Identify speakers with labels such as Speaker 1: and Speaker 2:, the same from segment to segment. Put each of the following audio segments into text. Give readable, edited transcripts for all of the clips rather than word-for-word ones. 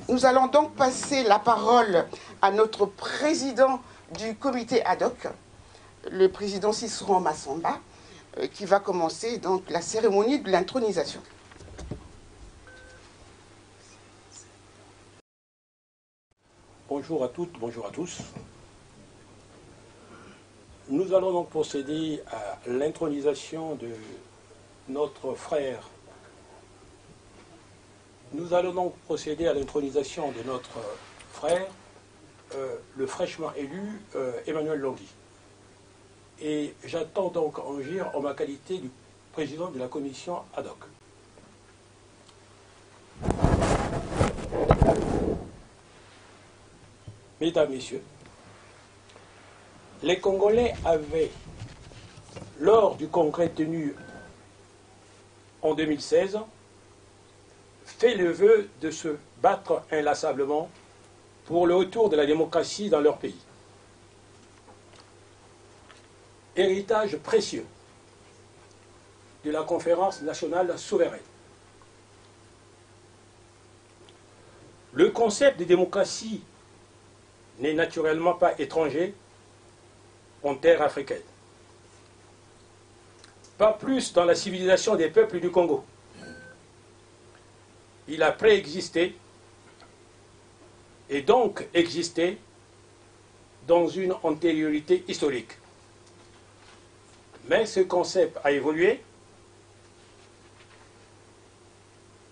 Speaker 1: Nous allons donc passer la parole à notre président du comité ad hoc, le président Cicéron Massamba, qui va commencer donc la cérémonie de l'intronisation.
Speaker 2: Bonjour à toutes, bonjour à tous. Nous allons donc procéder à l'intronisation de notre frère. Nous allons donc procéder à l'intronisation de notre frère, le fraîchement élu Emmanuel Longhi. Et j'attends donc agir en ma qualité du président de la commission ad hoc. Mesdames, Messieurs, les Congolais avaient, lors du congrès tenu en 2016, fait le vœu de se battre inlassablement pour le retour de la démocratie dans leur pays. Héritage précieux de la conférence nationale souveraine. Le concept de démocratie n'est naturellement pas étranger en terre africaine. Pas plus dans la civilisation des peuples du Congo. Il a préexisté et donc existé dans une antériorité historique. Mais ce concept a évolué,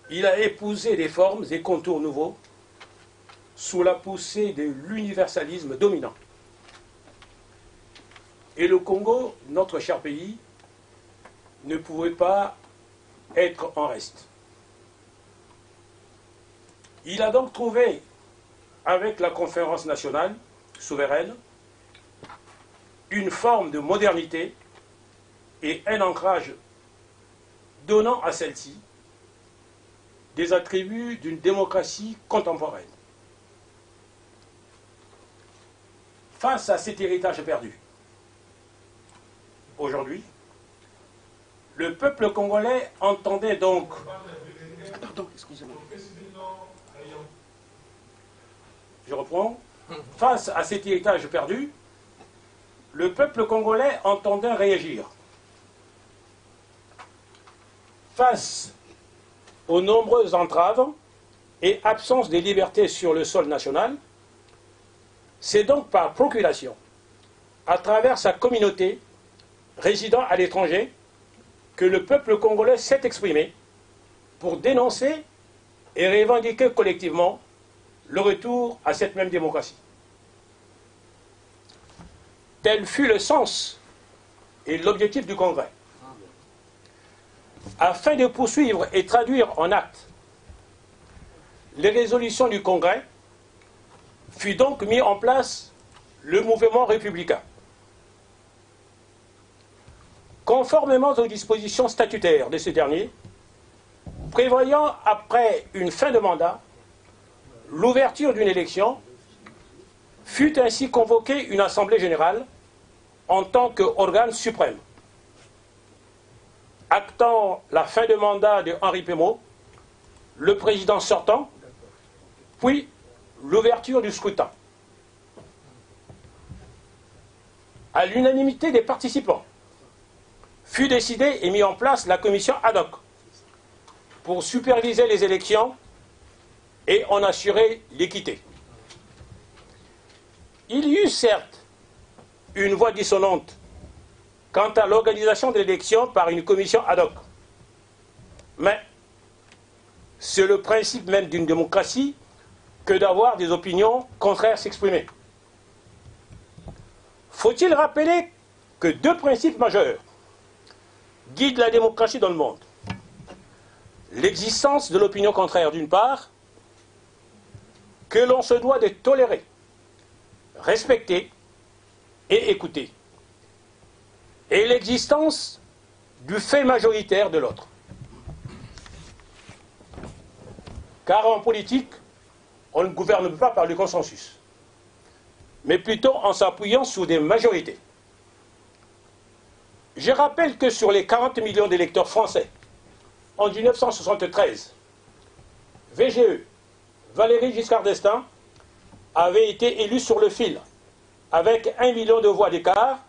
Speaker 2: il a épousé des formes et contours nouveaux sous la poussée de l'universalisme dominant. Et le Congo, notre cher pays, ne pouvait pas être en reste. Il a donc trouvé, avec la conférence nationale souveraine, une forme de modernité et un ancrage donnant à celle-ci des attributs d'une démocratie contemporaine. Face à cet héritage perdu, aujourd'hui, le peuple congolais entendait donc...
Speaker 1: Pardon, excusez-moi.
Speaker 2: Je reprends. Face à cet héritage perdu, le peuple congolais entendait réagir. Face aux nombreuses entraves et absence de liberté sur le sol national, c'est donc par procuration, à travers sa communauté résidant à l'étranger, que le peuple congolais s'est exprimé pour dénoncer et revendiquer collectivement le retour à cette même démocratie. Tel fut le sens et l'objectif du Congrès. Afin de poursuivre et traduire en actes les résolutions du Congrès, fut donc mis en place le mouvement républicain. Conformément aux dispositions statutaires de ce dernier, prévoyant après une fin de mandat l'ouverture d'une élection, fut ainsi convoquée une assemblée générale en tant qu'organe suprême. Actant la fin de mandat de Henri Pémo, le président sortant, puis l'ouverture du scrutin. À l'unanimité des participants, fut décidé et mis en place la commission ad hoc pour superviser les élections et en assurer l'équité. Il y eut certes une voix dissonante quant à l'organisation de l'élection par une commission ad hoc. Mais c'est le principe même d'une démocratie que d'avoir des opinions contraires s'exprimer. Faut-il rappeler que deux principes majeurs guident la démocratie dans le monde? L'existence de l'opinion contraire d'une part, que l'on se doit de tolérer, respecter et écouter, et l'existence du fait majoritaire de l'autre. Car en politique, on ne gouverne pas par le consensus, mais plutôt en s'appuyant sur des majorités. Je rappelle que sur les 40 millions d'électeurs français, en 1973, VGE, Valéry Giscard d'Estaing avait été élu sur le fil, avec 1 million de voix d'écart,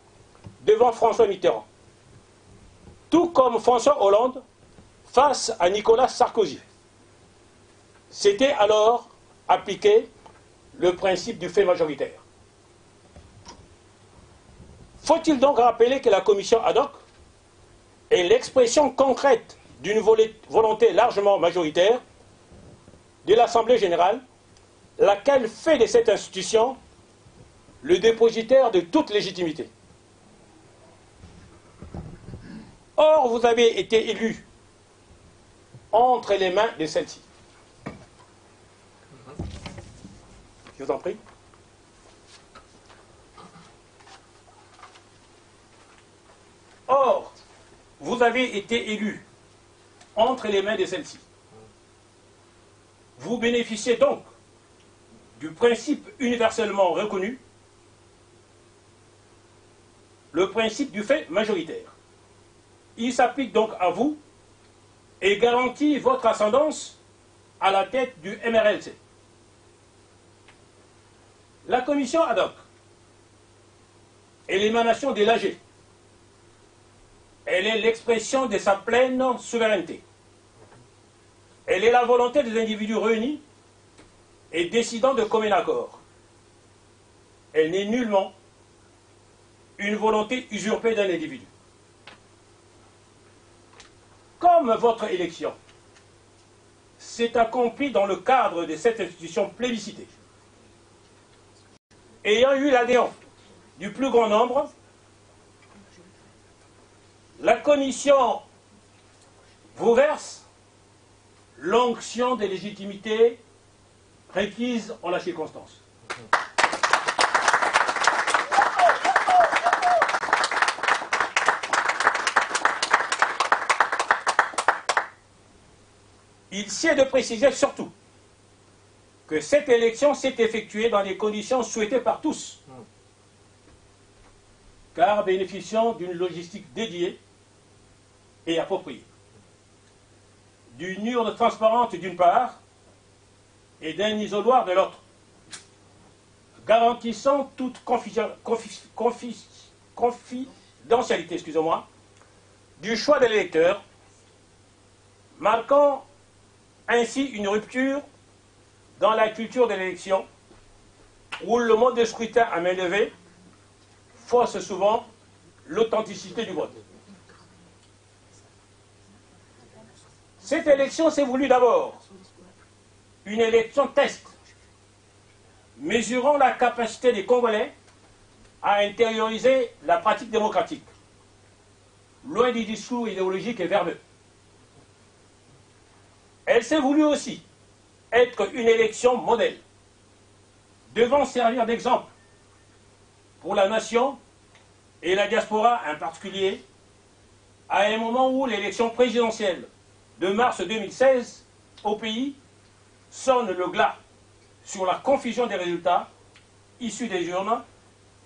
Speaker 2: devant François Mitterrand. Tout comme François Hollande face à Nicolas Sarkozy. C'était alors appliqué le principe du fait majoritaire. Faut-il donc rappeler que la commission ad hoc est l'expression concrète d'une volonté largement majoritaire de l'Assemblée générale, laquelle fait de cette institution le dépositaire de toute légitimité. Or, vous avez été élu entre les mains de celle-ci. Je vous en prie. Or, vous avez été élu entre les mains de celle-ci. Vous bénéficiez donc du principe universellement reconnu, le principe du fait majoritaire. Il s'applique donc à vous et garantit votre ascendance à la tête du MRLC. La commission ad hoc est l'émanation de l'AG. Elle est l'expression de sa pleine souveraineté. Elle est la volonté des individus réunis et décidant de commun accord. Elle n'est nullement une volonté usurpée d'un individu. Comme votre élection s'est accomplie dans le cadre de cette institution plébiscitée, ayant eu l'adhésion du plus grand nombre, la commission vous verse l'onction des légitimités requises en la circonstance. Il sied de préciser surtout que cette élection s'est effectuée dans les conditions souhaitées par tous, car bénéficiant d'une logistique dédiée et appropriée, d'une urne transparente d'une part et d'un isoloir de l'autre, garantissant toute confidentialité du choix de l'électeur, marquant ainsi une rupture dans la culture de l'élection, où le mode de scrutin à main levée fausse souvent l'authenticité du vote. Cette élection s'est voulue d'abord une élection test, mesurant la capacité des Congolais à intérioriser la pratique démocratique, loin des discours idéologiques et verbeux. Elle s'est voulue aussi être une élection modèle, devant servir d'exemple pour la nation et la diaspora en particulier, à un moment où l'élection présidentielle de mars 2016 au pays sonne le glas sur la confusion des résultats issus des urnes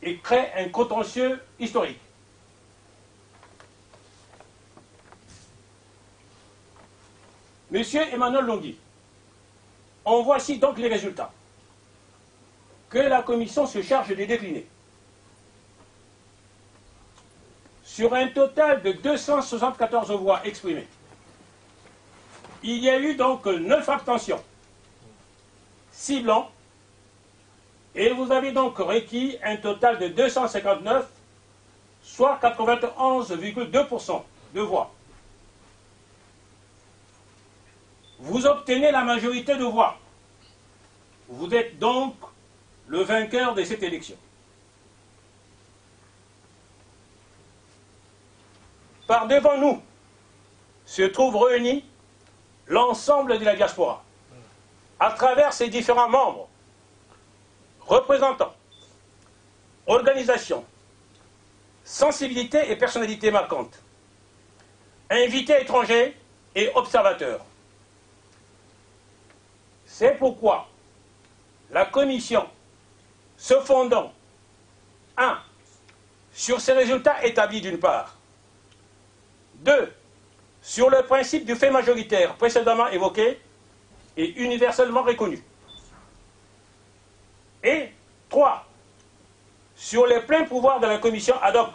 Speaker 2: et crée un contentieux historique. Monsieur Emmanuel Longhi, en voici donc les résultats que la commission se charge de décliner. Sur un total de 274 voix exprimées, il y a eu donc 9 abstentions, 6 blancs, et vous avez donc requis un total de 259, soit 91,2% de voix. Vous obtenez la majorité de voix. Vous êtes donc le vainqueur de cette élection. Par devant nous se trouve réuni l'ensemble de la diaspora, à travers ses différents membres, représentants, organisations, sensibilités et personnalités marquantes, invités étrangers et observateurs. C'est pourquoi la commission, se fondant, 1. sur ces résultats établis d'une part, 2. sur le principe du fait majoritaire précédemment évoqué et universellement reconnu, Et 3. Sur les pleins pouvoirs de la commission ad hoc,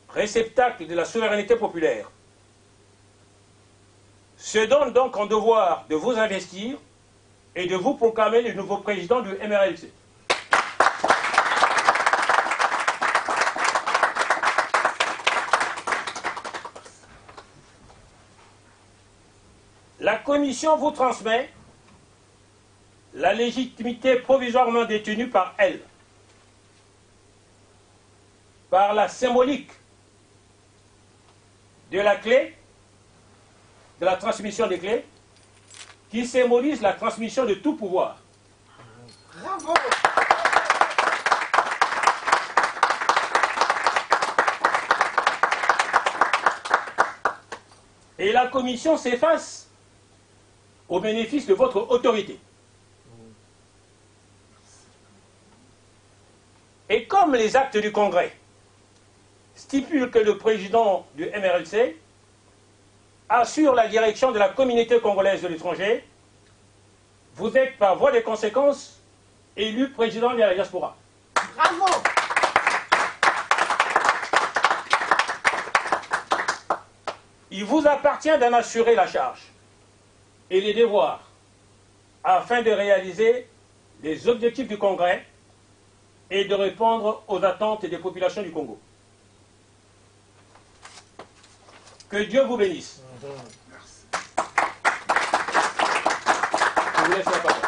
Speaker 2: réceptacle de la souveraineté populaire, se donne donc en devoir de vous investir et de vous proclamer le nouveau président du MRLC. La commission vous transmet la légitimité provisoirement détenue par elle, par la symbolique de la clé, de la transmission des clés, qui symbolise la transmission de tout pouvoir.
Speaker 1: Bravo!
Speaker 2: Et la commission s'efface au bénéfice de votre autorité. Et comme les actes du Congrès stipulent que le président du MRLC assure la direction de la communauté congolaise de l'étranger, vous êtes par voie de conséquence élu président de la diaspora.
Speaker 1: Bravo!
Speaker 2: Il vous appartient d'en assurer la charge et les devoirs afin de réaliser les objectifs du Congrès et de répondre aux attentes des populations du Congo. Que Dieu vous bénisse.
Speaker 1: Merci.
Speaker 2: Je vous laisse la parole.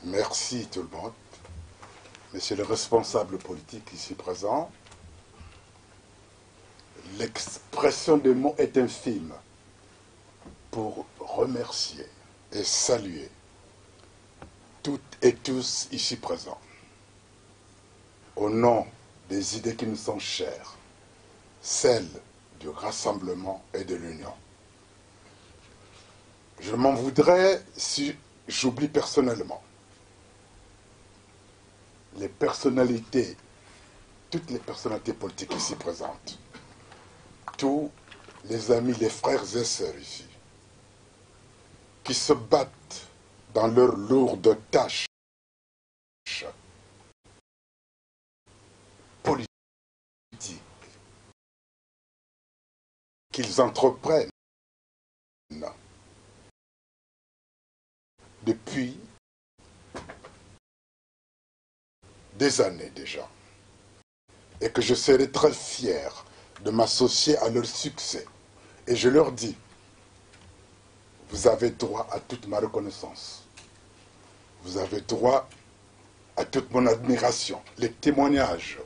Speaker 3: Merci tout le monde. Monsieur le responsable politique ici présent, l'expression des mots est infime pour remercier et saluer toutes et tous ici présents, au nom des idées qui nous sont chères, celles du rassemblement et de l'union. Je m'en voudrais si j'oublie personnellement les personnalités, toutes les personnalités politiques ici présentes, tous les amis, les frères et sœurs ici, qui se battent dans leurs lourdes tâches politiques, qu'ils entreprennent depuis des années déjà, et que je serai très fier de m'associer à leur succès. Et je leur dis, vous avez droit à toute ma reconnaissance. Vous avez droit à toute mon admiration. Les témoignages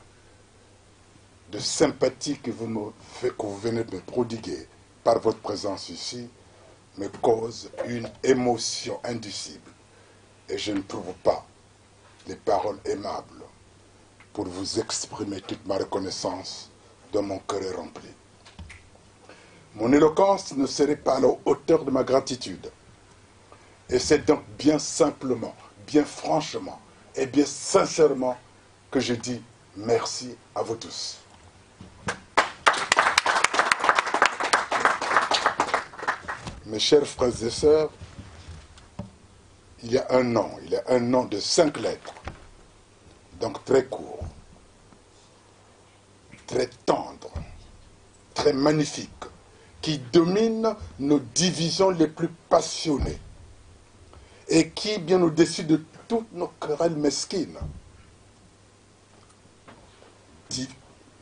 Speaker 3: de sympathie que vous venez de me prodiguer par votre présence ici me causent une émotion indicible. Et je ne trouve pas les paroles aimables pour vous exprimer toute ma reconnaissance dont mon cœur est rempli. Mon éloquence ne serait pas à la hauteur de ma gratitude. Et c'est donc bien simplement, bien franchement et bien sincèrement que je dis merci à vous tous. Mes chers frères et sœurs, il y a un nom de 5 lettres, donc très court, très tendre, très magnifique, qui domine nos divisions les plus passionnées et qui, bien au-dessus de toutes nos querelles mesquines,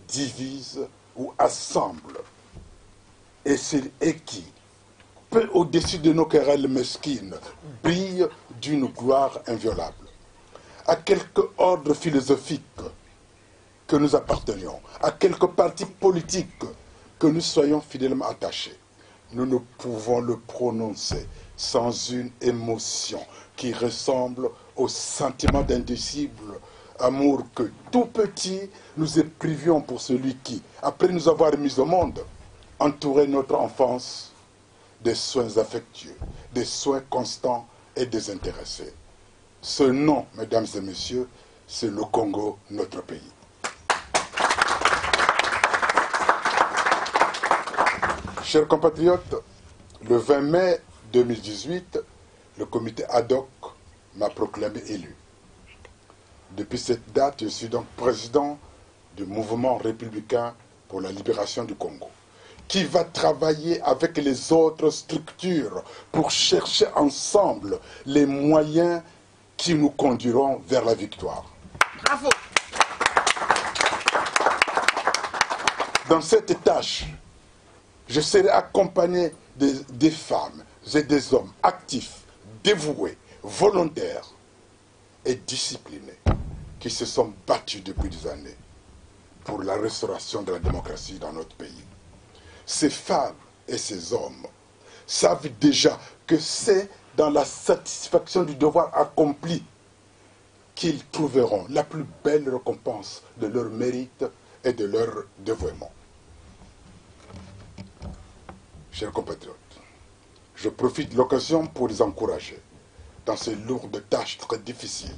Speaker 3: divise ou assemble, et qui, peu au-dessus de nos querelles mesquines, brille d'une gloire inviolable. À quelque ordre philosophique que nous appartenions, à quelque parti politique que nous soyons fidèlement attachés, nous ne pouvons le prononcer sans une émotion qui ressemble au sentiment d'indicible amour que tout petit nous éprouvions pour celui qui, après nous avoir mis au monde, entourait notre enfance des soins affectueux, des soins constants et désintéressés. Ce nom, mesdames et messieurs, c'est le Congo, notre pays. Chers compatriotes, le 20 mai 2018, le comité ad hoc m'a proclamé élu. Depuis cette date, je suis donc président du mouvement républicain pour la libération du Congo, qui va travailler avec les autres structures pour chercher ensemble les moyens qui nous conduiront vers la victoire.
Speaker 1: Bravo.
Speaker 3: Dans cette tâche, je serai accompagné des femmes et des hommes actifs, dévoués, volontaires et disciplinés qui se sont battus depuis des années pour la restauration de la démocratie dans notre pays. Ces femmes et ces hommes savent déjà que c'est dans la satisfaction du devoir accompli qu'ils trouveront la plus belle récompense de leur mérite et de leur dévouement. Chers compatriotes, je profite de l'occasion pour les encourager dans ces lourdes tâches très difficiles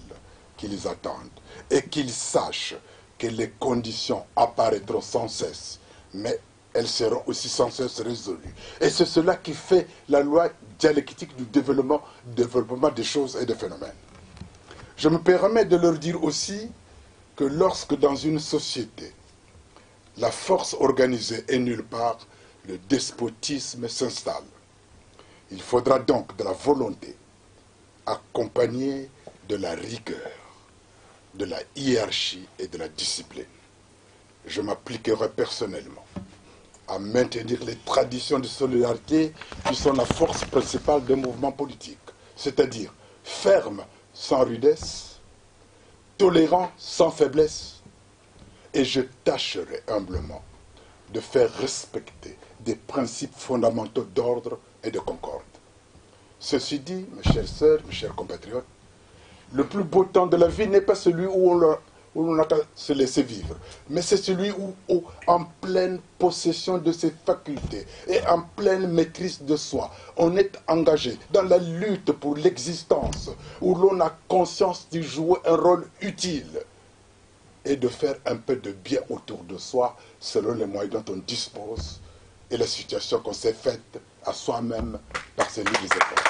Speaker 3: qui les attendent et qu'ils sachent que les conditions apparaîtront sans cesse, mais elles seront aussi sans cesse résolues. Et c'est cela qui fait la loi dialectique du développement des choses et des phénomènes. Je me permets de leur dire aussi que lorsque dans une société, la force organisée est nulle part, le despotisme s'installe. Il faudra donc de la volonté, accompagnée de la rigueur, de la hiérarchie et de la discipline. Je m'appliquerai personnellement à maintenir les traditions de solidarité qui sont la force principale des mouvements politiques, c'est-à-dire ferme sans rudesse, tolérant sans faiblesse, et je tâcherai humblement de faire respecter des principes fondamentaux d'ordre et de concorde. Ceci dit, mes chères sœurs, mes chers compatriotes, le plus beau temps de la vie n'est pas celui où on a qu'à se laisser vivre, mais c'est celui où, en pleine possession de ses facultés et en pleine maîtrise de soi, on est engagé dans la lutte pour l'existence, où l'on a conscience d'y jouer un rôle utile et de faire un peu de bien autour de soi selon les moyens dont on dispose et la situation qu'on s'est faite à soi-même par ces livres efforts.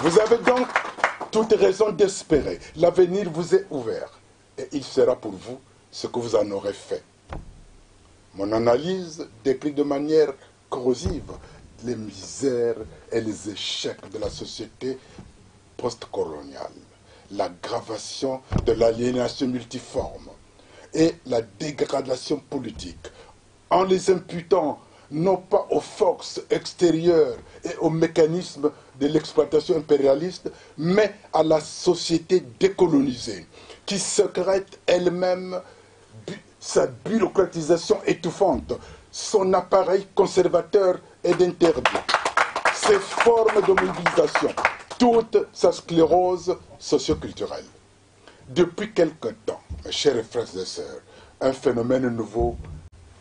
Speaker 3: Vous avez donc toute raison d'espérer. L'avenir vous est ouvert et il sera pour vous ce que vous en aurez fait. Mon analyse décrit de manière corrosive les misères et les échecs de la société post-coloniale, l'aggravation de l'aliénation multiforme et la dégradation politique, en les imputant non pas aux forces extérieures et aux mécanismes de l'exploitation impérialiste, mais à la société décolonisée, qui secrète elle-même sa bureaucratisation étouffante, son appareil conservateur et d'interdit, ses formes de mobilisation, toute sa sclérose socioculturelle. Depuis quelque temps, mes chers frères et sœurs, un phénomène nouveau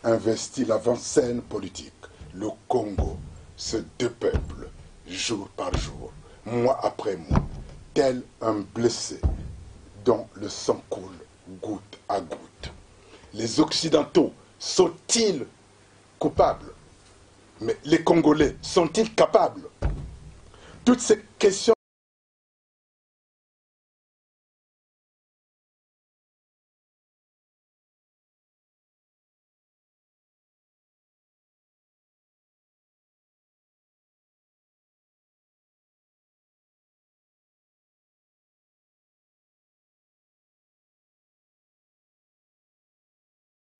Speaker 3: investit l'avant-scène politique. Le Congo se dépeuple jour par jour, mois après mois, tel un blessé dont le sang coule goutte à goutte. Les Occidentaux sont-ils coupables? Mais les Congolais sont-ils capables? Toutes ces questions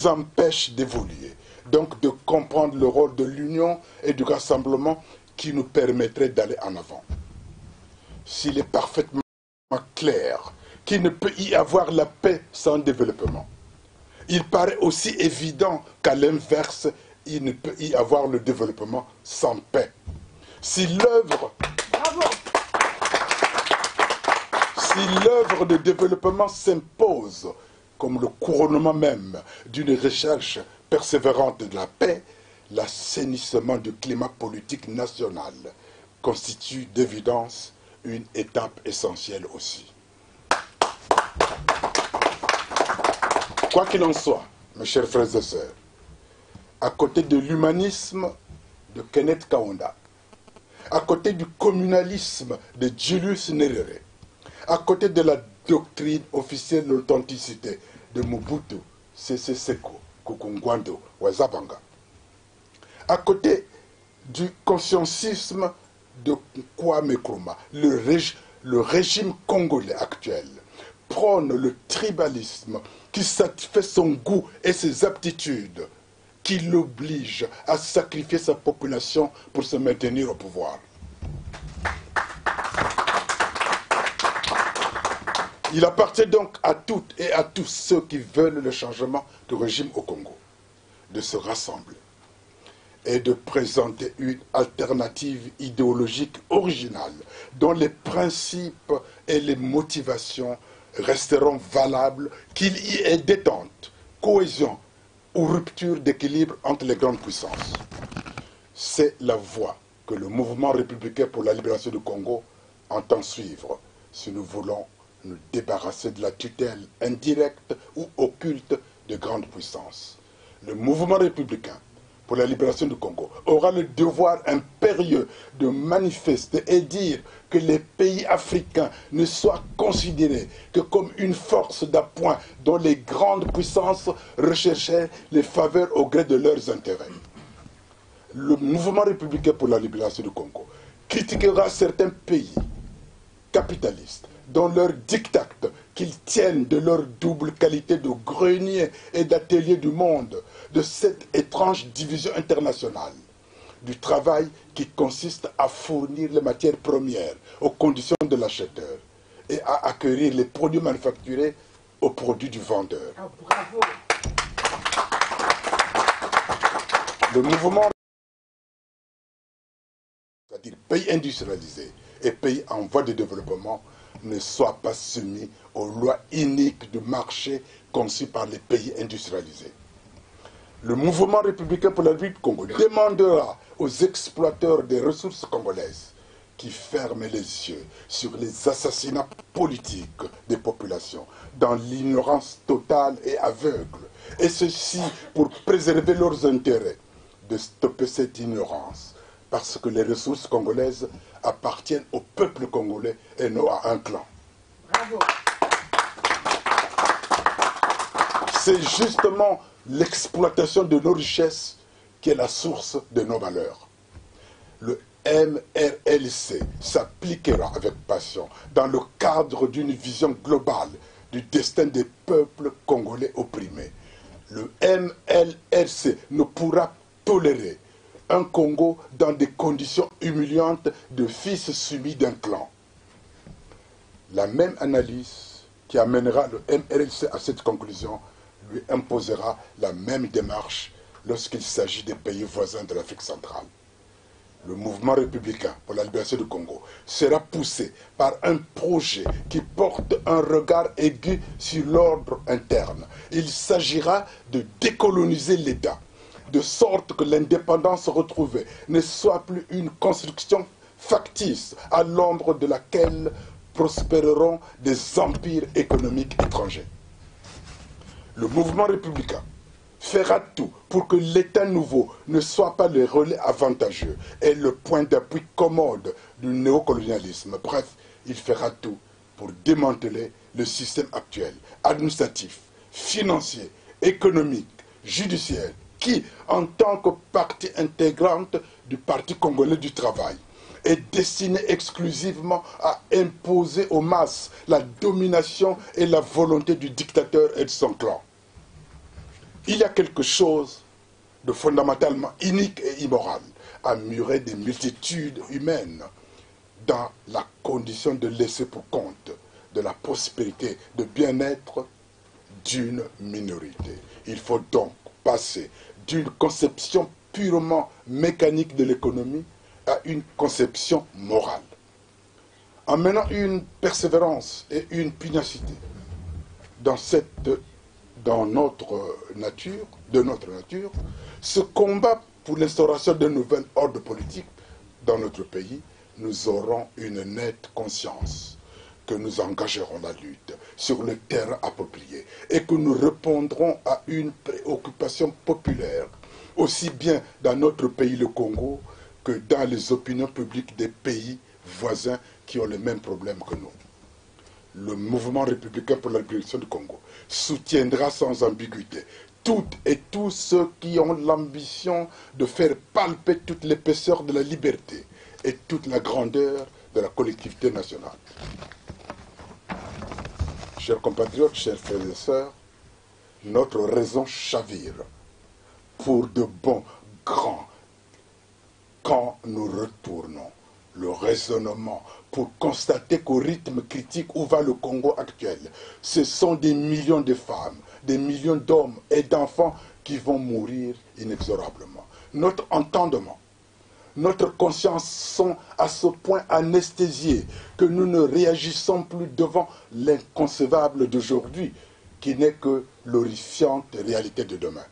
Speaker 3: empêche d'évoluer, donc de comprendre le rôle de l'union et du rassemblement qui nous permettrait d'aller en avant. S'il est parfaitement clair qu'il ne peut y avoir la paix sans développement, il paraît aussi évident qu'à l'inverse, il ne peut y avoir le développement sans paix. Si l'œuvre de développement s'impose comme le couronnement même d'une recherche persévérante de la paix, l'assainissement du climat politique national constitue d'évidence une étape essentielle aussi. Quoi qu'il en soit, mes chers frères et sœurs, à côté de l'humanisme de Kenneth Kaunda, à côté du communalisme de Julius Nyerere, à côté de la doctrine officielle de l'authenticité de Mobutu Sese Seko Kukungwando Wazabanga, à côté du conscientisme de Kwame Nkrumah, le régime congolais actuel prône le tribalisme qui satisfait son goût et ses aptitudes, qui l'oblige à sacrifier sa population pour se maintenir au pouvoir. Il appartient donc à toutes et à tous ceux qui veulent le changement du régime au Congo de se rassembler et de présenter une alternative idéologique originale dont les principes et les motivations resteront valables, qu'il y ait détente, cohésion ou rupture d'équilibre entre les grandes puissances. C'est la voie que le mouvement républicain pour la libération du Congo entend suivre si nous voulons nous débarrasser de la tutelle indirecte ou occulte de grandes puissances. Le mouvement républicain pour la libération du Congo aura le devoir impérieux de manifester et dire que les pays africains ne soient considérés que comme une force d'appoint dont les grandes puissances recherchaient les faveurs au gré de leurs intérêts. Le mouvement républicain pour la libération du Congo critiquera certains pays capitalistes dont leur diktat qu'ils tiennent de leur double qualité de grenier et d'atelier du monde, de cette étrange division internationale du travail qui consiste à fournir les matières premières aux conditions de l'acheteur et à acquérir les produits manufacturés aux produits du vendeur.
Speaker 1: Oh, bravo.
Speaker 3: Le mouvement, c'est-à-dire pays industrialisés et pays en voie de développement, ne soit pas soumis aux lois iniques du marché conçues par les pays industrialisés. Le mouvement républicain pour la République du Congo demandera aux exploiteurs des ressources congolaises qui ferment les yeux sur les assassinats politiques des populations dans l'ignorance totale et aveugle, et ceci pour préserver leurs intérêts, de stopper cette ignorance, parce que les ressources congolaises appartiennent au peuple congolais et non à un clan.
Speaker 1: Bravo.
Speaker 3: C'est justement l'exploitation de nos richesses qui est la source de nos valeurs. Le MRLC s'appliquera avec passion dans le cadre d'une vision globale du destin des peuples congolais opprimés. Le MLRC ne pourra tolérer un Congo dans des conditions humiliantes de fils soumis d'un clan. La même analyse qui amènera le MRLC à cette conclusion lui imposera la même démarche lorsqu'il s'agit des pays voisins de l'Afrique centrale. Le mouvement républicain pour la libération du Congo sera poussé par un projet qui porte un regard aigu sur l'ordre interne. Il s'agira de décoloniser l'État, de sorte que l'indépendance retrouvée ne soit plus une construction factice à l'ombre de laquelle prospéreront des empires économiques étrangers. Le mouvement républicain fera tout pour que l'État nouveau ne soit pas le relais avantageux et le point d'appui commode du néocolonialisme. Bref, il fera tout pour démanteler le système actuel, administratif, financier, économique, judiciaire, qui, en tant que partie intégrante du Parti congolais du travail, est destiné exclusivement à imposer aux masses la domination et la volonté du dictateur et de son clan. Il y a quelque chose de fondamentalement inique et immoral à murer des multitudes humaines dans la condition de laisser pour compte de la prospérité, de bien-être d'une minorité. Il faut donc passer d'une conception purement mécanique de l'économie à une conception morale. En menant une persévérance et une pugnacité dans notre nature, ce combat pour l'instauration d'un nouvel ordre politique dans notre pays, nous aurons une nette conscience que nous engagerons la lutte sur le terrain approprié et que nous répondrons à une préoccupation populaire, aussi bien dans notre pays, le Congo, que dans les opinions publiques des pays voisins qui ont le même problème que nous. Le mouvement républicain pour la libération du Congo soutiendra sans ambiguïté toutes et tous ceux qui ont l'ambition de faire palper toute l'épaisseur de la liberté et toute la grandeur de la collectivité nationale. Chers compatriotes, chers frères et sœurs, notre raison chavire pour de bons, grands, quand nous retournons le raisonnement pour constater qu'au rythme critique où va le Congo actuel, ce sont des millions de femmes, des millions d'hommes et d'enfants qui vont mourir inexorablement. Notre entendement, notre conscience sont à ce point anesthésiés que nous ne réagissons plus devant l'inconcevable d'aujourd'hui, qui n'est que l'horrifiante réalité de demain.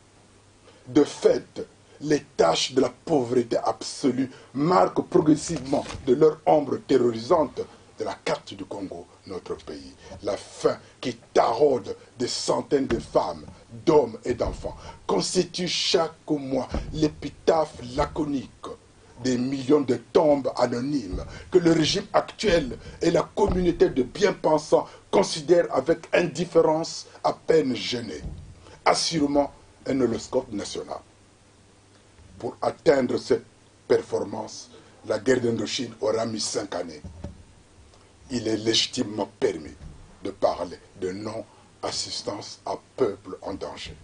Speaker 3: De fait, les tâches de la pauvreté absolue marquent progressivement de leur ombre terrorisante de la carte du Congo, notre pays. La faim qui taraude des centaines de femmes, d'hommes et d'enfants constitue chaque mois l'épitaphe laconique des millions de tombes anonymes que le régime actuel et la communauté de bien-pensants considèrent avec indifférence à peine gênée. Assurément un holoscope national. Pour atteindre cette performance, la guerre d'Indochine aura mis 5 années. Il est légitimement permis de parler de non-assistance à peuple en danger.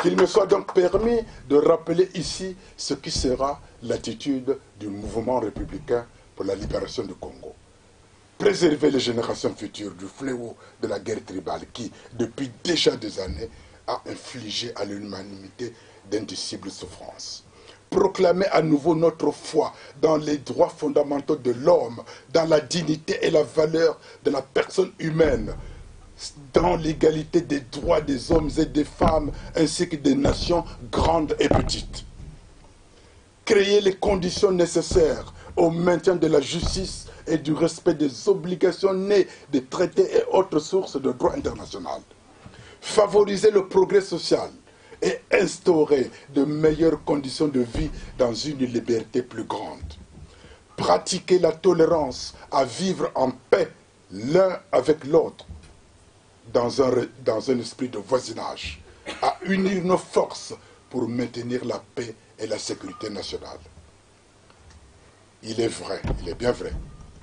Speaker 3: Qu'il me soit donc permis de rappeler ici ce qui sera l'attitude du mouvement républicain pour la libération du Congo. Préserver les générations futures du fléau de la guerre tribale qui, depuis déjà des années, a infligé à l'humanité d'indicibles souffrances. Proclamer à nouveau notre foi dans les droits fondamentaux de l'homme, dans la dignité et la valeur de la personne humaine, dans l'égalité des droits des hommes et des femmes, ainsi que des nations grandes et petites. Créer les conditions nécessaires au maintien de la justice et du respect des obligations nées des traités et autres sources de droit international. Favoriser le progrès social et instaurer de meilleures conditions de vie dans une liberté plus grande. Pratiquer la tolérance à vivre en paix l'un avec l'autre dans un esprit de voisinage, à unir nos forces pour maintenir la paix et la sécurité nationale. Il est vrai, il est bien vrai,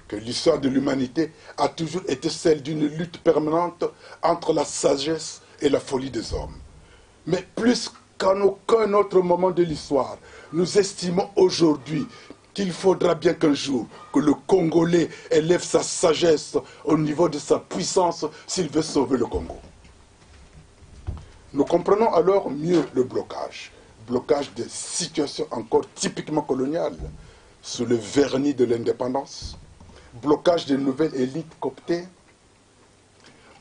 Speaker 3: que l'histoire de l'humanité a toujours été celle d'une lutte permanente entre la sagesse et la folie des hommes. Mais plus qu'en aucun autre moment de l'histoire, nous estimons aujourd'hui qu'il faudra bien qu'un jour que le Congolais élève sa sagesse au niveau de sa puissance s'il veut sauver le Congo. Nous comprenons alors mieux le blocage des situations encore typiquement coloniales, sous le vernis de l'indépendance, blocage des nouvelles élites cooptées.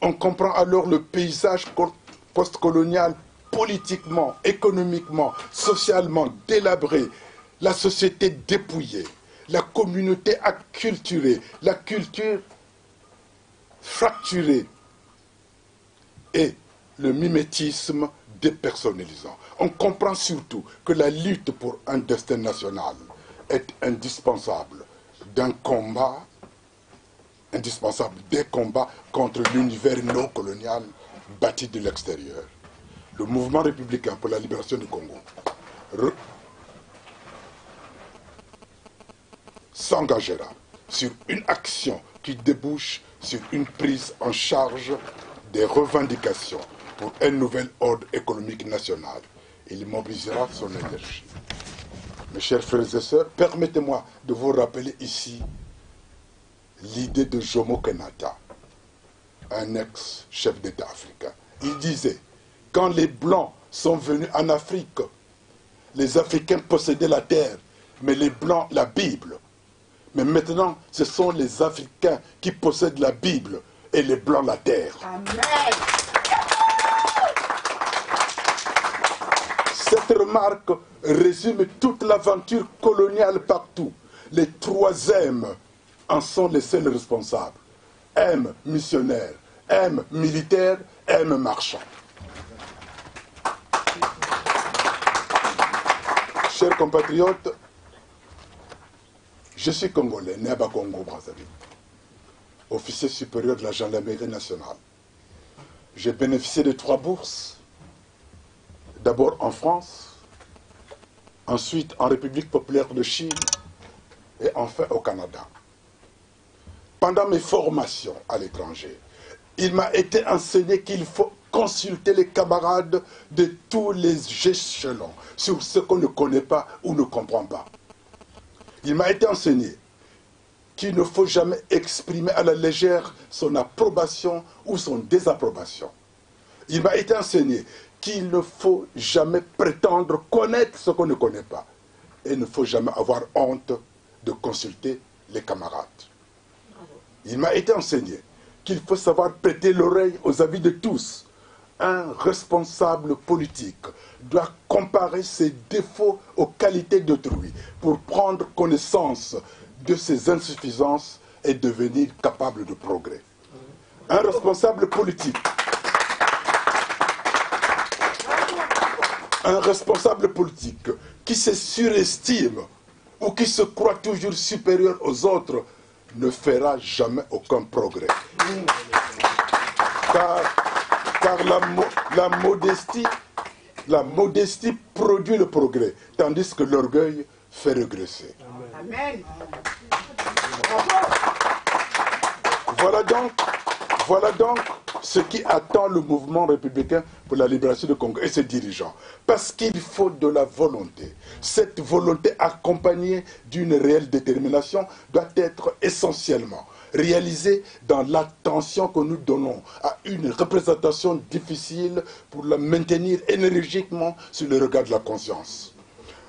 Speaker 3: On comprend alors le paysage postcolonial politiquement, économiquement, socialement délabré, la société dépouillée, la communauté acculturée, la culture fracturée et le mimétisme dépersonnalisant. On comprend surtout que la lutte pour un destin national est indispensable des combats contre l'univers non colonial bâti de l'extérieur. Le mouvement républicain pour la libération du Congo s'engagera sur une action qui débouche sur une prise en charge des revendications pour un nouvel ordre économique national. Il mobilisera son énergie. Mes chers frères et sœurs, permettez-moi de vous rappeler ici l'idée de Jomo Kenyatta, un ex-chef d'État africain. Il disait, quand les Blancs sont venus en Afrique, les Africains possédaient la terre, mais les Blancs la Bible. Mais maintenant, ce sont les Africains qui possèdent la Bible et les Blancs la terre.
Speaker 1: Amen.
Speaker 3: Cette remarque résume toute l'aventure coloniale partout. Les 3 M en sont les seuls responsables. M, missionnaire. M, militaire. M, marchand. Chers compatriotes, je suis congolais, né à Bakongo, Brazzaville, officier supérieur de la gendarmerie nationale. J'ai bénéficié de 3 bourses, d'abord en France, ensuite en République populaire de Chine et enfin au Canada. Pendant mes formations à l'étranger, il m'a été enseigné qu'il faut consulter les camarades de tous les échelons sur ce qu'on ne connaît pas ou ne comprend pas. Il m'a été enseigné qu'il ne faut jamais exprimer à la légère son approbation ou son désapprobation. Il m'a été enseigné qu'il ne faut jamais prétendre connaître ce qu'on ne connaît pas. Et il ne faut jamais avoir honte de consulter les camarades. Il m'a été enseigné qu'il faut savoir prêter l'oreille aux avis de tous. Un responsable politique doit comparer ses défauts aux qualités d'autrui pour prendre connaissance de ses insuffisances et devenir capable de progrès. Un responsable politique qui se surestime ou qui se croit toujours supérieur aux autres ne fera jamais aucun progrès. Car la modestie produit le progrès, tandis que l'orgueil fait régresser. Amen. Voilà donc ce qui attend le mouvement républicain pour la libération du Congo et ses dirigeants. Parce qu'il faut de la volonté. Cette volonté accompagnée d'une réelle détermination doit être essentiellement réalisée dans l'attention que nous donnons à une représentation difficile pour la maintenir énergiquement sur le regard de la conscience.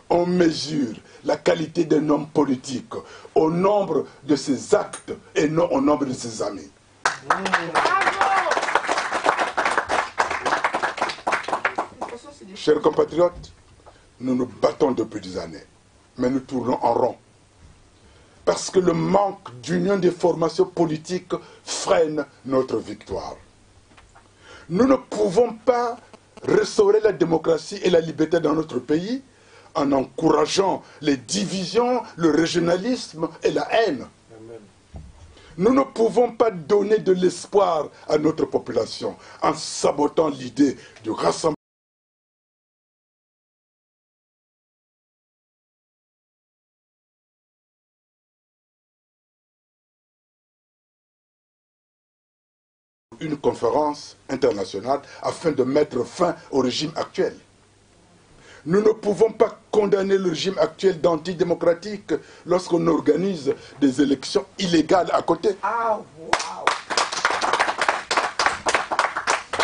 Speaker 3: On mesure la qualité d'un homme politique au nombre de ses actes et non au nombre de ses amis. Chers compatriotes, nous nous battons depuis des années, mais nous tournons en rond. Parce que le manque d'union des formations politiques freine notre victoire. Nous ne pouvons pas restaurer la démocratie et la liberté dans notre pays en encourageant les divisions, le régionalisme et la haine. Nous ne pouvons pas donner de l'espoir à notre population en sabotant l'idée du rassemblement. Une conférence internationale afin de mettre fin au régime actuel. Nous ne pouvons pas condamner le régime actuel d'antidémocratique lorsqu'on organise des élections illégales à côté.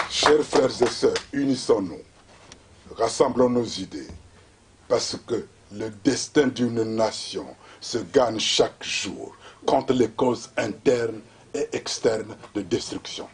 Speaker 3: Chers frères et sœurs, unissons-nous, rassemblons nos idées, parce que le destin d'une nation se gagne chaque jour contre les causes internes et externes de destruction.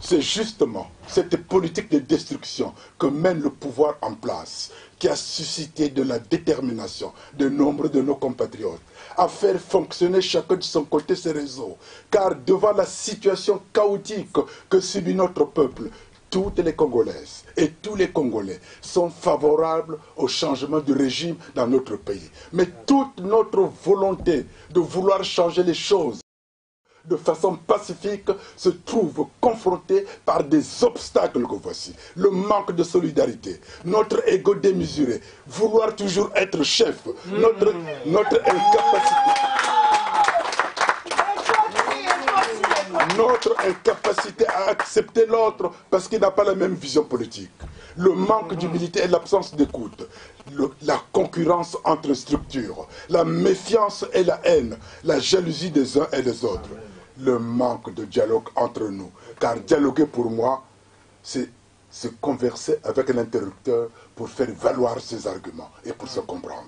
Speaker 3: C'est justement cette politique de destruction que mène le pouvoir en place qui a suscité de la détermination de nombre de nos compatriotes à faire fonctionner chacun de son côté ses réseaux. Car devant la situation chaotique que subit notre peuple, toutes les Congolaises et tous les Congolais sont favorables au changement du régime dans notre pays. Mais toute notre volonté de vouloir changer les choses de façon pacifique se trouve confronté par des obstacles que voici. Le manque de solidarité, notre ego démesuré, vouloir toujours être chef, notre incapacité à accepter l'autre parce qu'il n'a pas la même vision politique. Le manque d'humilité et l'absence d'écoute. La concurrence entre structures, la méfiance et la haine, la jalousie des uns et des autres. Le manque de dialogue entre nous. Car dialoguer pour moi, c'est se converser avec l'interlocuteur pour faire valoir ses arguments et pour se comprendre.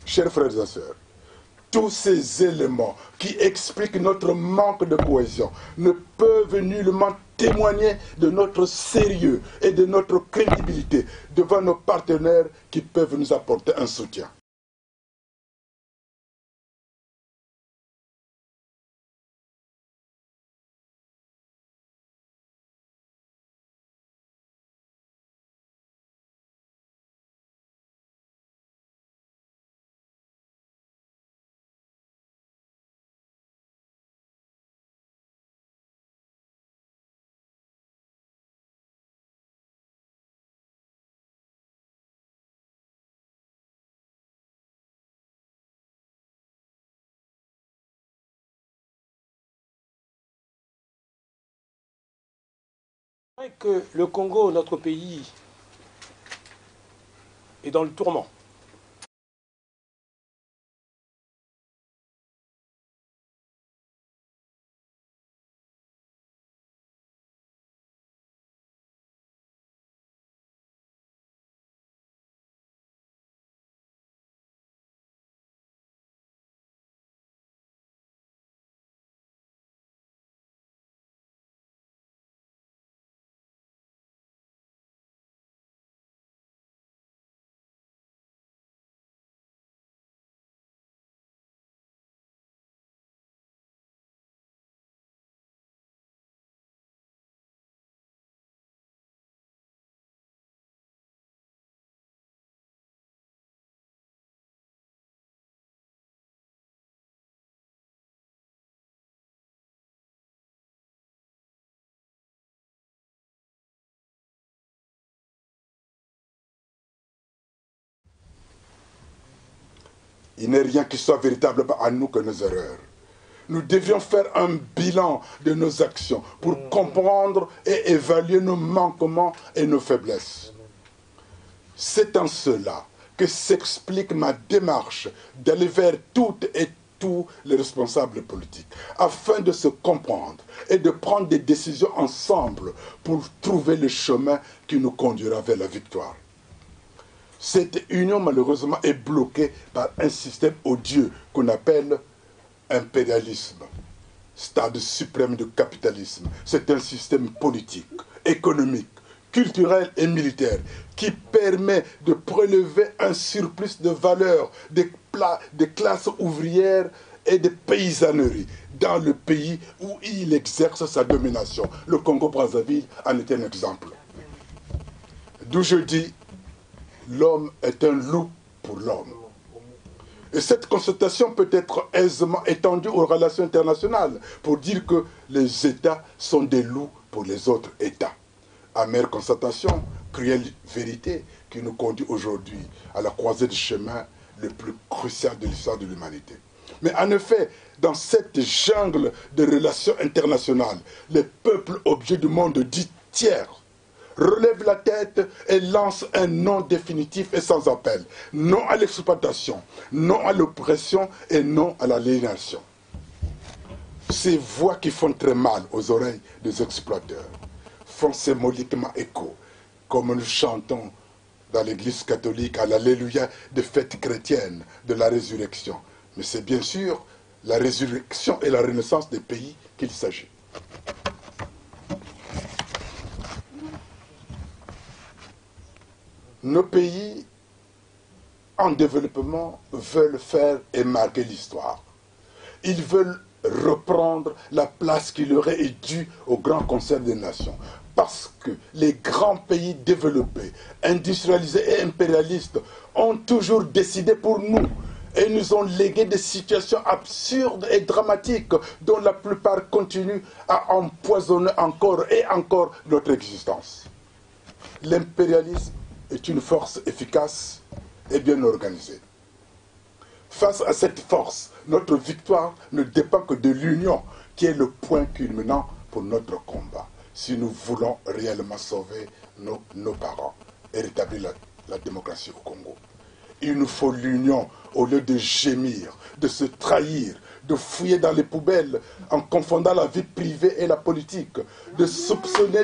Speaker 3: Chers frères et sœurs, Tous ces éléments qui expliquent notre manque de cohésion ne peuvent nullement témoigner de notre sérieux et de notre crédibilité devant nos partenaires qui peuvent nous apporter un soutien.
Speaker 2: Que le Congo, notre pays, est dans le tourment.
Speaker 3: Il n'est rien qui soit véritablement à nous que nos erreurs. Nous devions faire un bilan de nos actions pour comprendre et évaluer nos manquements et nos faiblesses. C'est en cela que s'explique ma démarche d'aller vers toutes et tous les responsables politiques, afin de se comprendre et de prendre des décisions ensemble pour trouver le chemin qui nous conduira vers la victoire. Cette union, malheureusement, est bloquée par un système odieux qu'on appelle impérialisme, stade suprême du capitalisme. C'est un système politique, économique, culturel et militaire qui permet de prélever un surplus de valeur des classes ouvrières et des paysanneries dans le pays où il exerce sa domination. Le Congo-Brazzaville en est un exemple. D'où je dis, l'homme est un loup pour l'homme. Et cette constatation peut être aisément étendue aux relations internationales pour dire que les États sont des loups pour les autres États. Amère constatation, cruelle vérité qui nous conduit aujourd'hui à la croisée du chemin le plus crucial de l'histoire de l'humanité. Mais en effet, dans cette jungle de relations internationales, les peuples objets du monde dit tiers relève la tête et lance un non définitif et sans appel. Non à l'exploitation, non à l'oppression et non à l'aliénation. Ces voix qui font très mal aux oreilles des exploiteurs font symboliquement écho, comme nous chantons dans l'église catholique à l'Alléluia des fêtes chrétiennes de la résurrection. Mais c'est bien sûr la résurrection et la renaissance des pays qu'il s'agit. Nos pays en développement veulent faire et marquer l'histoire. Ils veulent reprendre la place qui leur est due au grand concert des nations. Parce que les grands pays développés, industrialisés et impérialistes ont toujours décidé pour nous et nous ont légué des situations absurdes et dramatiques dont la plupart continuent à empoisonner encore et encore notre existence. L'impérialisme est une force efficace et bien organisée. Face à cette force, notre victoire ne dépend que de l'union qui est le point culminant pour notre combat. Si nous voulons réellement sauver nos parents et rétablir la démocratie au Congo. Il nous faut l'union au lieu de gémir, de se trahir, de fouiller dans les poubelles en confondant la vie privée et la politique, de soupçonner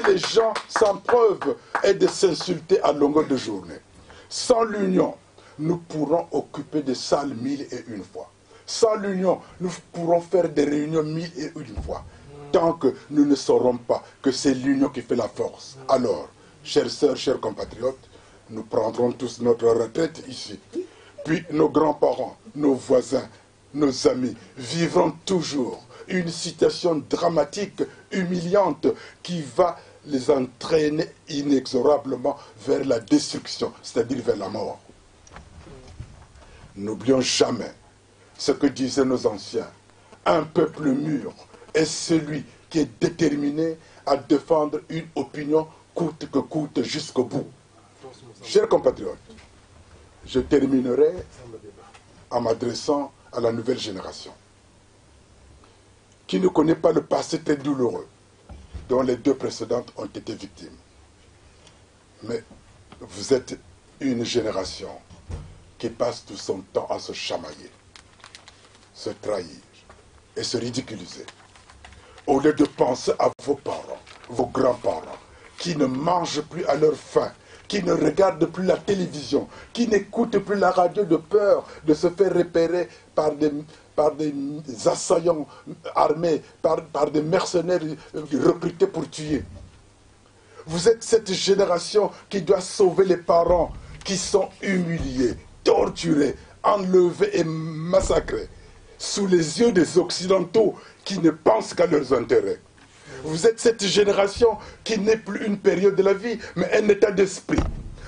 Speaker 3: les gens sans preuve et de s'insulter à longueur de journée. Sans l'union, nous pourrons occuper des salles 1001 fois. Sans l'union, nous pourrons faire des réunions 1001 fois. Tant que nous ne saurons pas que c'est l'union qui fait la force. Alors, chères sœurs, chers compatriotes, nous prendrons tous notre retraite ici. Puis nos grands-parents, nos voisins, nos amis vivront toujours une situation dramatique, humiliante, qui va les entraîner inexorablement vers la destruction, c'est-à-dire vers la mort. N'oublions jamais ce que disaient nos anciens. Un peuple mûr est celui qui est déterminé à défendre une opinion coûte que coûte jusqu'au bout. Chers compatriotes, je terminerai en m'adressant à la nouvelle génération, qui ne connaît pas le passé très douloureux dont les deux précédentes ont été victimes. Mais vous êtes une génération qui passe tout son temps à se chamailler, se trahir et se ridiculiser. Au lieu de penser à vos parents, vos grands-parents, qui ne mangent plus à leur faim, qui ne regardent plus la télévision, qui n'écoutent plus la radio de peur de se faire repérer par des assaillants armés, par des mercenaires recrutés pour tuer. Vous êtes cette génération qui doit sauver les parents qui sont humiliés, torturés, enlevés et massacrés sous les yeux des Occidentaux qui ne pensent qu'à leurs intérêts. Vous êtes cette génération qui n'est plus une période de la vie, mais un état d'esprit,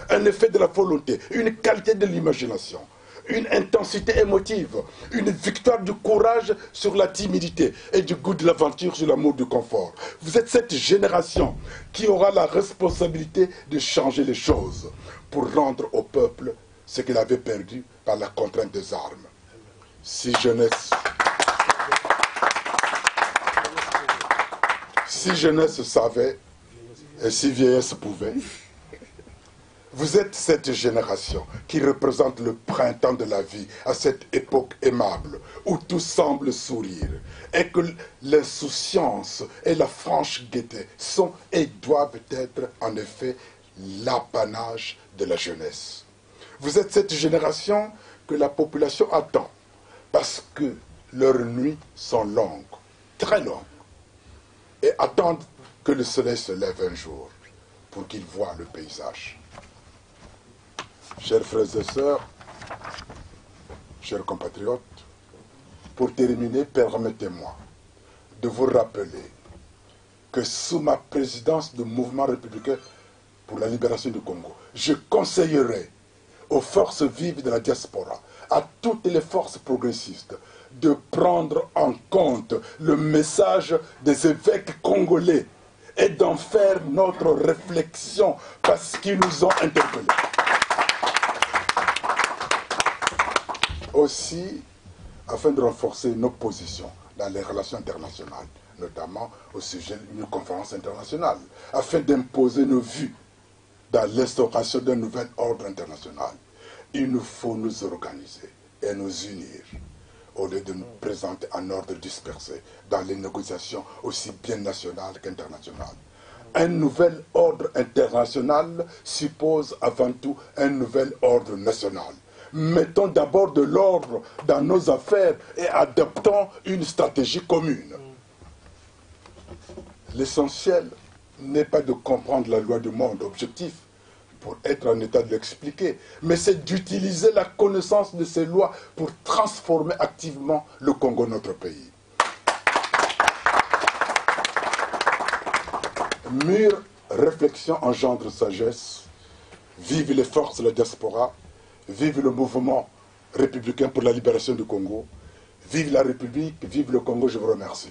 Speaker 3: un effet de la volonté, une qualité de l'imagination, une intensité émotive, une victoire du courage sur la timidité et du goût de l'aventure sur l'amour du confort. Vous êtes cette génération qui aura la responsabilité de changer les choses pour rendre au peuple ce qu'il avait perdu par la contrainte des armes. Si jeunesse savait, et si vieillesse pouvait, vous êtes cette génération qui représente le printemps de la vie à cette époque aimable où tout semble sourire et que l'insouciance et la franche gaieté sont et doivent être en effet l'apanage de la jeunesse. Vous êtes cette génération que la population attend parce que leurs nuits sont longues, très longues, et attendent que le soleil se lève un jour pour qu'ils voient le paysage. Chers frères et sœurs, chers compatriotes, pour terminer, permettez-moi de vous rappeler que sous ma présidence du mouvement républicain pour la libération du Congo, je conseillerai aux forces vives de la diaspora, à toutes les forces progressistes, de prendre en compte le message des évêques congolais et d'en faire notre réflexion parce qu'ils nous ont interpellés. Aussi, afin de renforcer nos positions dans les relations internationales, notamment au sujet d'une conférence internationale, afin d'imposer nos vues dans l'instauration d'un nouvel ordre international, il nous faut nous organiser et nous unir au lieu de nous présenter en ordre dispersé dans les négociations aussi bien nationales qu'internationales. Un nouvel ordre international suppose avant tout un nouvel ordre national. Mettons d'abord de l'ordre dans nos affaires et adoptons une stratégie commune. L'essentiel n'est pas de comprendre la loi du monde objectif pour être en état de l'expliquer, mais c'est d'utiliser la connaissance de ces lois pour transformer activement le Congo, notre pays. Mûre réflexion engendre sagesse. Vive les forces de la diaspora. Vive le mouvement républicain pour la libération du Congo. Vive la République, vive le Congo, je vous remercie.